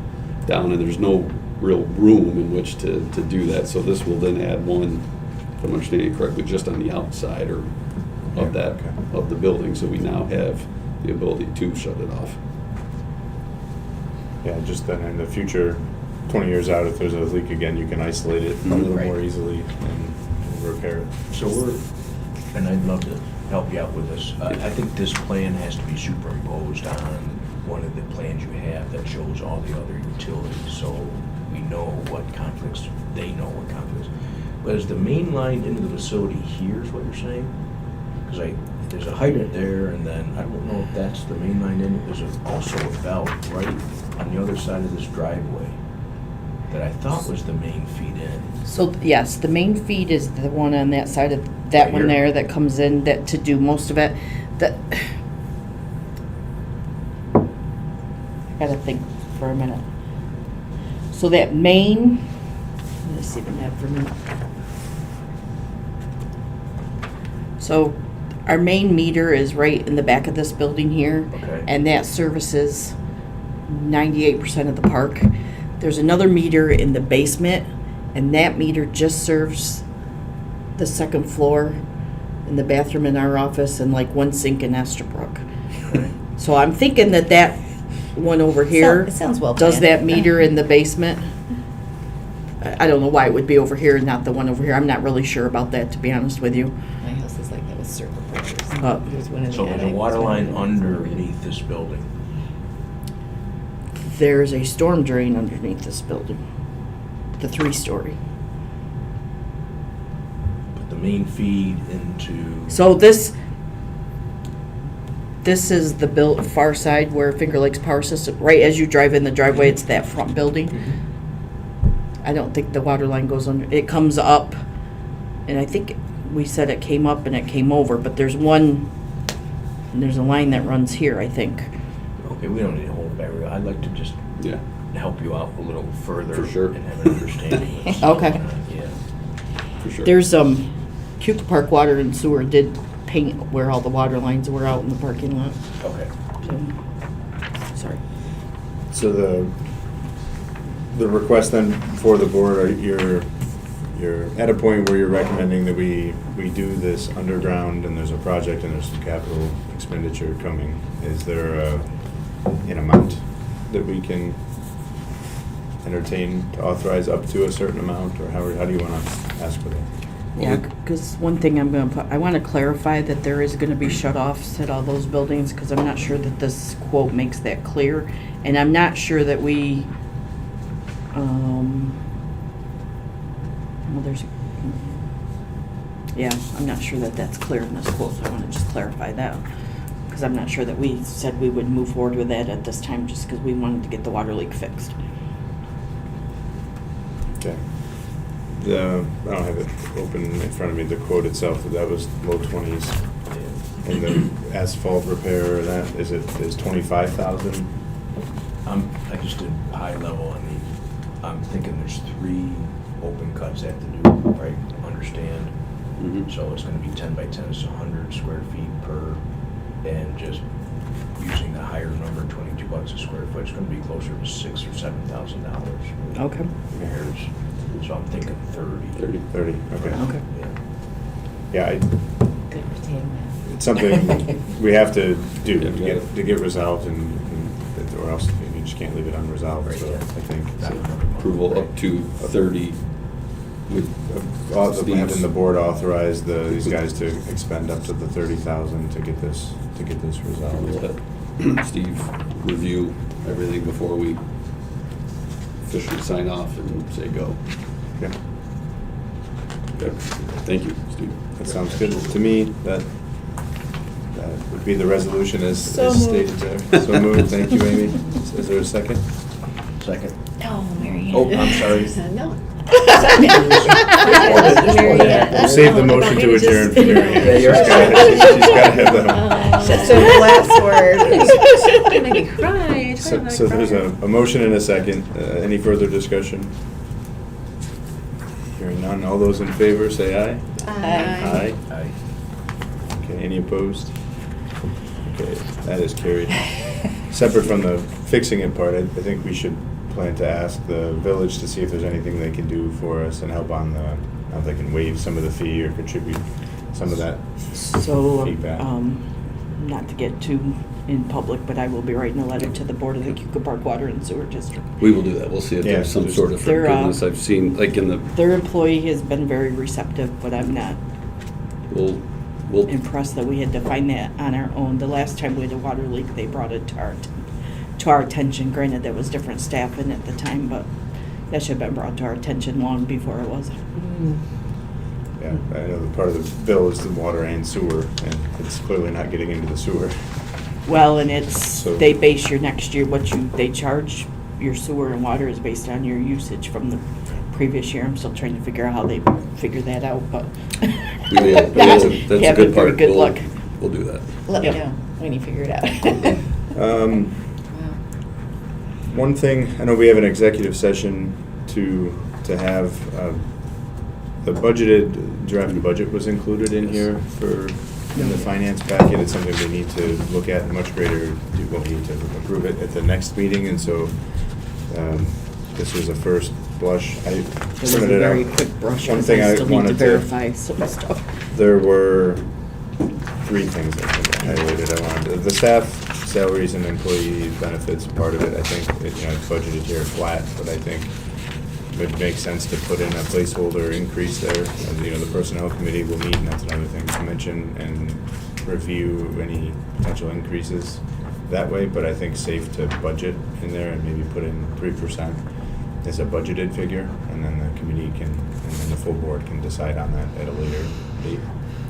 down, and there's no real room in which to do that. So this will then add one, if I'm understanding it correctly, just on the outside or of that, Okay. of the building, so we now have the ability to shut it off. Yeah, just then in the future, 20 years out, if there's a leak again, you can isolate it a little Right. more easily and repair it. So and I'd love to help you out with this. I think this plan has to be superimposed on one of the plans you have that shows all the other utilities, so we know what conflicts, they know what conflicts. But is the main line into the facility here is what you're saying? Because there's a hydrant there, and then I don't know if that's the main line in. There's also a valve right on the other side of this driveway that I thought was the main feed in. So, yes, the main feed is the one on that side of, that Right one here. there that comes in, that to do most of it. I gotta think for a minute. So that main, let's see the map for a minute. So our main meter is right in the back of this building here. Okay. And that services 98% of the park. There's another meter in the basement, and that meter just serves the second floor and the bathroom in our office and like one sink in Estabrook. So I'm thinking that one over here It sounds well does planned. that meter in the basement. I don't know why it would be over here and not the one over here. I'm not really sure about that, to be honest with you. My house is like that with circuit breakers. There's one in the So there's a attic, water there's one line in the underneath this building. There's a storm drain underneath this building, the 3-story. But the main feed into, So this is the far side where Finger Lakes Power System, right as you drive in the driveway, it's that front building. I don't think the water line goes under, it comes up, and I think we said it came up and it came over, but there's a line that runs here, I think. okay, we don't need a whole barrier. I'd like to just Yeah. help you out a little further. For sure. And have an understanding of what's Okay. going on. Yeah. For sure. There's, Cuca Park Water and Sewer did paint where all the water lines were out in the parking lot, Okay. so, sorry. So the request then for the board, you're at a point where you're recommending that we do this underground, and there's a project and there's some capital expenditure coming. Is there an amount that we can entertain to authorize up to a certain amount, or how do you want to ask for that? Yeah, because one thing I'm going to put, I want to clarify that there is going to be shut-offs at all those buildings, because I'm not sure that this quote makes that clear. And I'm not sure that we, well, there's, yeah, I'm not sure that that's clear in this quote, so I want to just clarify that. Because I'm not sure that we said we would move forward with that at this time, just because we wanted to get the water leak fixed. Okay. I don't have it open in front of me, the quote itself, but that was low 20s. And the asphalt repair, is 25,000? I just did high level on I'm thinking there's 3 open cuts at the new, right, understand? Mhm. So it's gonna be 10 by 10, it's 100 square feet per, and just using the higher number, $22 a square foot, it's gonna be closer to $6,000 or $7,000. Okay. Repairs. So I'm thinking 30. 30, okay. Okay. Yeah. Yeah, Good retaining that. it's something we have to do Yeah, to get resolved, or else you just can't leave it unresolved, Right, so yeah. I think. Approval up to 30 with Having the board authorize these guys to expend up to the 30,000 to get this resolved. let Steve review everything before we officially sign off and say go. Okay. Okay. Thank you, Steve. That sounds good to me. That would be the resolution as So stated there. So moved. Thank you, Amy. Is there a second? Second. Oh, Mary Ann. Oh, I'm sorry. No. Mary Ann. We'll save the motion to adjourn for Mary Ann. Yeah, you're She's got to have that. So the last word. Don't make me cry. So there's a motion and a second. Any further discussion? Hearing none. All those in favor, say aye. Aye. Aye. Okay, any opposed? Okay, that is carried. Separate from the fixing it part, I think we should plan to ask the village to see if there's anything they can do for us and help on how they can waive some of the fee or contribute some of that So, feedback. not to get too in public, but I will be writing a letter to the board of the Cuca Park Water and Sewer District. We will do that. We'll see if Yeah, there's some just- sort of They're, forgiveness. I've seen, like in the, Their employee has been very receptive, but I'm not we'll, impressed that we had to find that on our own. The last time we had a water leak, they brought it to our attention. Granted, there was different staff in at the time, but that should have been brought to our attention long before it was. Yeah, I know the part of the bill is the water and sewer, and it's clearly not getting into the sewer. Well, and it's, So- they base your next year, they charge your sewer and water is based on your usage from the previous year. I'm still trying to figure out how they figure that out, but. that's a good Having very part. good luck. We'll do that. Let me Yep. know when you figure it out. One thing, I know we have an executive session to have, the drafted budget was included in here in the finance packet. It's something we need to look at much greater, we'll need to approve it at the next meeting, and so this was a first blush. I It was a printed it out. very quick brush, One because thing I still need to wanted to verify some stuff. There were 3 things I think I highlighted. The staff salaries and employee benefits, part of it, I think, it's budgeted here flat, but I think it would make sense to put in a placeholder increase there. The personnel committee will meet, and that's another thing to mention, and review any potential increases that way, but I think safe to budget in there and maybe put in 3% as a budgeted figure, and then the committee and then the full board can decide on that at a later date.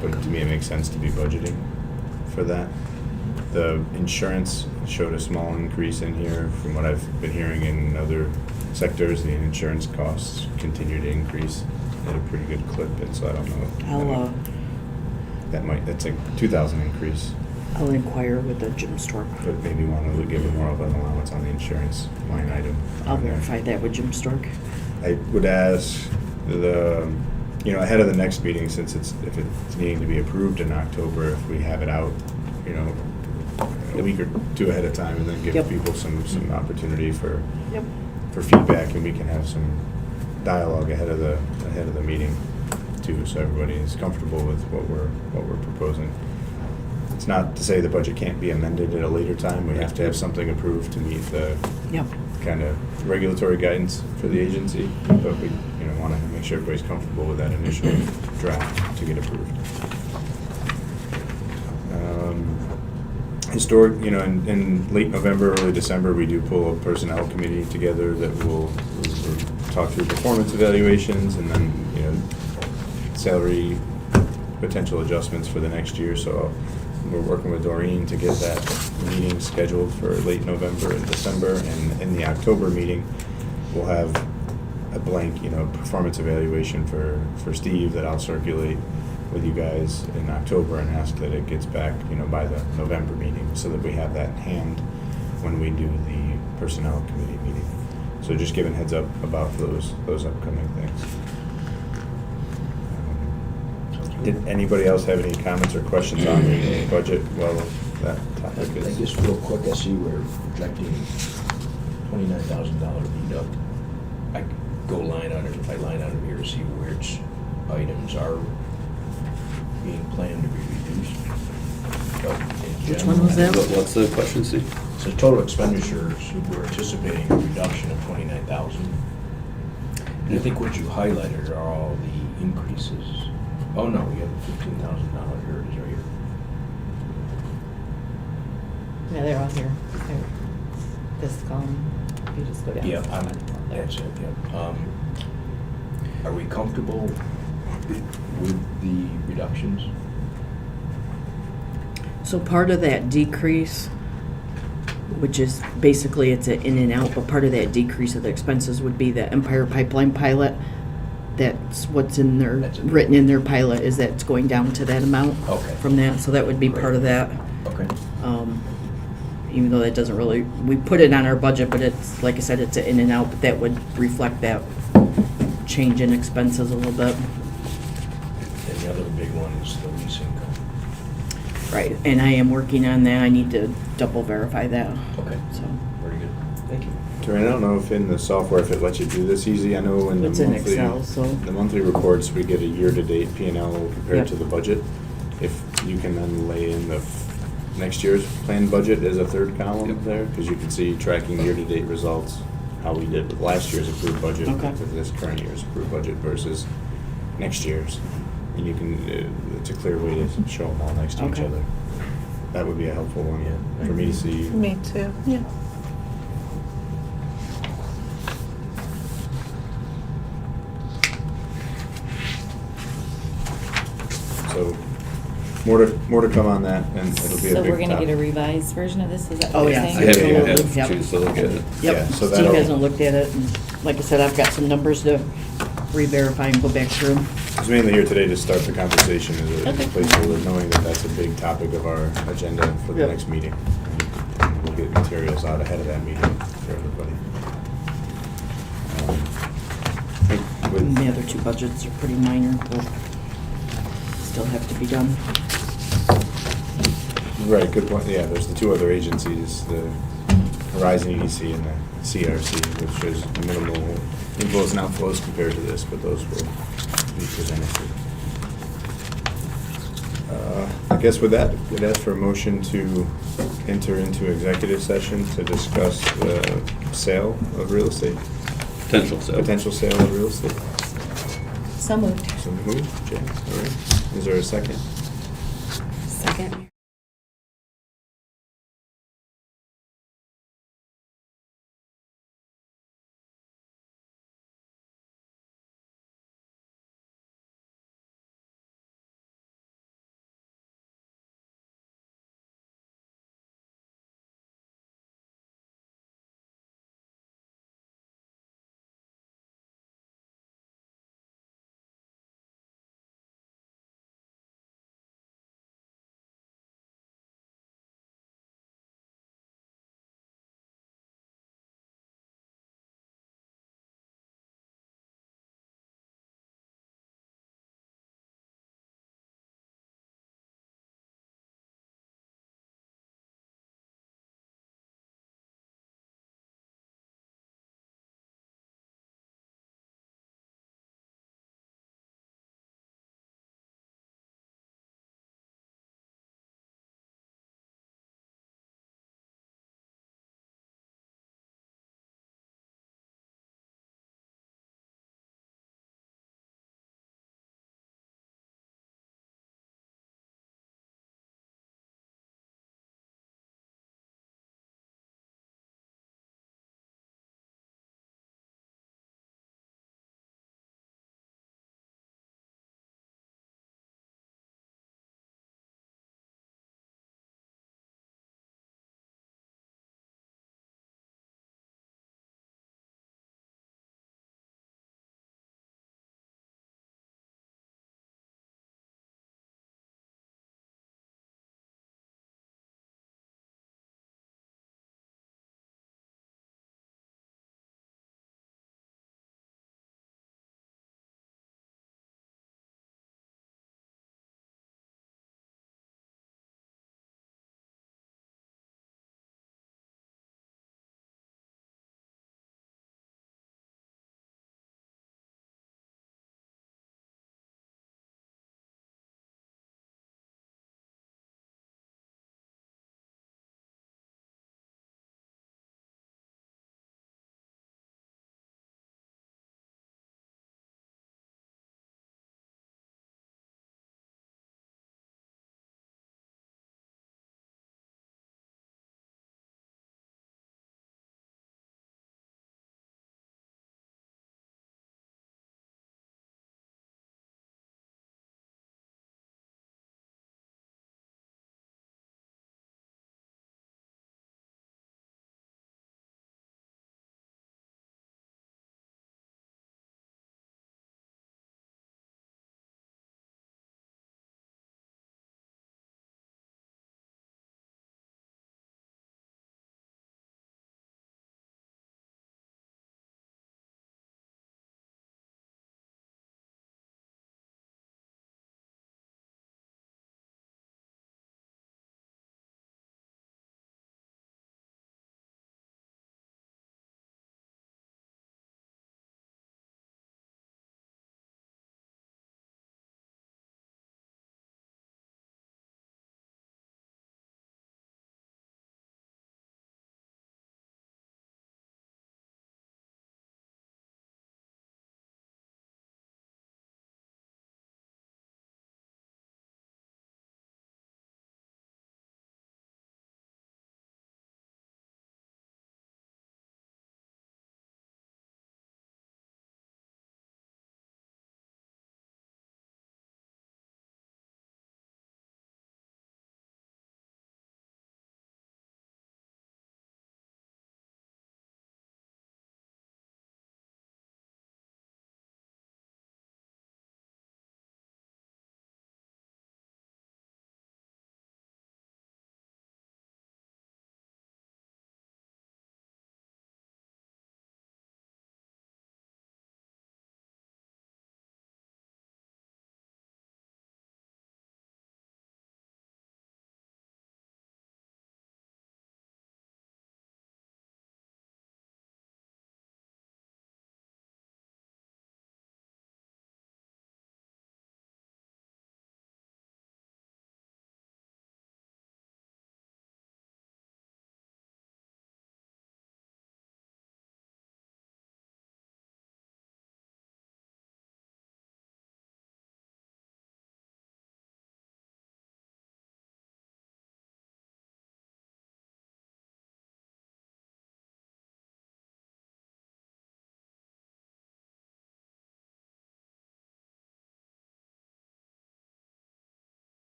But to me, it makes sense to be budgeting for that. The insurance showed a small increase in here. From what I've been hearing in other sectors, the insurance costs continue to increase at a pretty good clip, and so I don't know. That's a 2,000 increase, I'll inquire with the Jim Stork. but maybe want to give more of an allowance on the insurance line item. I'll on there. verify that with Jim Stork. I would ask ahead of the next meeting, since if it's needing to be approved in October, if we have it out, a week or 2 ahead of time, and then give Yep. people some opportunity for for feedback, and we can have some dialogue ahead of the meeting too, so everybody is comfortable with what we're proposing. It's not to say the budget can't be amended at a later time. We have to have something approved to meet the Yep. kind of regulatory guidance for the agency, but we want to make sure everybody's comfortable with that initial draft to get approved. Historic, in late November, early December, we do pull a personnel committee together that will talk through performance evaluations and then, salary potential adjustments for the next year. So we're working with Doreen to get that meeting scheduled for late November and December. And in the October meeting, we'll have a blank, performance evaluation for Steve that I'll circulate with you guys in October and ask that it gets back, by the November meeting so that we have that in hand when we do the personnel committee meeting. So just giving heads up about those upcoming things. Did anybody else have any comments or questions on the budget? Well, that topic I is. guess real quick, I see we're projecting $29,000 deduct. I go line item by line item here to see which items are being planned to be reduced. But in Which general, one was that? What's the question, Steve? So total expenditures, we're anticipating a reduction of 29,000. And I think what you highlighted are all the increases. Oh, no, we have a $15,000 here, it is right here. Yeah, they're all here. This column, you just go down. Yeah, that's it, yeah. Are we comfortable with the reductions? So part of that decrease, which is basically it's an in and out, but part of that decrease of the expenses would be the Empire Pipeline pilot. That's what's in their, That's it. written in their pilot, is that it's going down to that amount. Okay. From that, so that would be part of that. Okay. Even though that doesn't really, we put it on our budget, but it's, like I said, it's an in and out, but that would reflect that change in expenses a little bit. And the other big one is the lease income. Right, and I am working on that, I need to double verify that, Okay, so. very good. Thank you. Doreen, I don't know if in the software, if it lets you do this easy. I know in the It's in monthly, Excel, so. the monthly reports, we get a year-to-date P&L compared Yep. to the budget. If you can then lay in the next year's planned budget as a third column Yep. there, because you can see tracking year-to-date results, how we did with last year's approved budget Okay. with this current year's approved budget versus next year's. And you can, it's a clear way to show them all next to each Okay. other. That would be a helpful one Yeah. for me to see. Me too, yeah. So more to come on that, and it'll be a big So we're gonna topic. get a revised version of this, is that Oh, what you're yeah. saying? I haven't even had a Absolutely, yep. chance to look at it. Yeah, Yep, so Steve that'll- hasn't looked at it, and like I said, I've got some numbers to re-verify and go back through 'em. I was mainly here today to start the conversation as a Okay. placeholder, knowing that that's a big topic of our agenda for the Yep. next meeting. And we'll get materials out ahead of that meeting for everybody. I think And the with- other two budgets are pretty minor, but still have to be done. Right, good point. Yeah, there's the two other agencies, the Horizon EDC and the CRC, which is minimal inflows and outflows compared to this, but those will be presented. I guess with that, I'd ask for a motion to enter into executive session to discuss the sale of real estate, Potential sale. potential sale of real estate. So moved. So moved, Jay, all right. Is there a second? Second.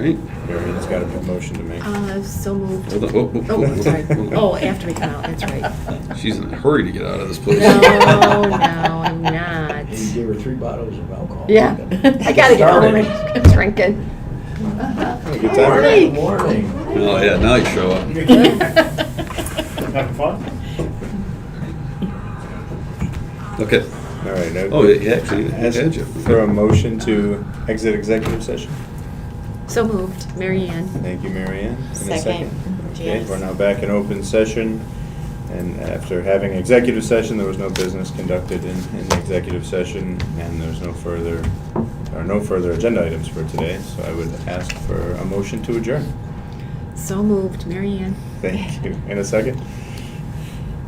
right. Marion's got a motion to make. So moved. Hold on. Oh, sorry. Hold on. Oh, after we come out, that's right. She's in a hurry to get out of this place. No, I'm not. And you gave her 3 bottles of alcohol. Yeah, I gotta get home and drinking. Good time. Morning. Morning. Oh, yeah, now you show up. Having fun? Okay. All right. Now, Oh, yeah, actually, I ask had you. for a motion to exit executive session. So moved, Mary Ann. Thank you, Mary Ann. In a Second, Okay, Janice. we're now back in open session. And after having executive session, there was no business conducted in the executive session, and there's no further agenda items for today. So I would ask for a motion to adjourn. So moved, Mary Ann. Thank you. In a second?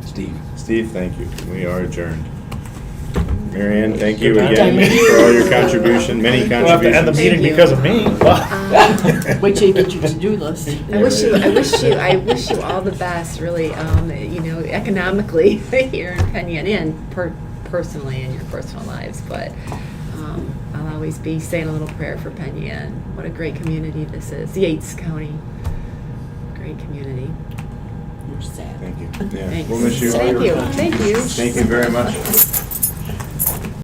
Steve. Steve, thank you. We are adjourned. Mary Ann, thank you Good again time. for all your contribution, many We'll have to end the contributions. meeting because of me. Wait till you get your to-do list. I wish you all the best, really, economically here in Penn Yan, and personally in your personal lives, but I'll always be saying a little prayer for Penn Yan. What a great community this is, Yates County, great community. You're sad. Thank you. Yeah, Thanks. we'll miss you. Thank you, thank you. Thank you very much.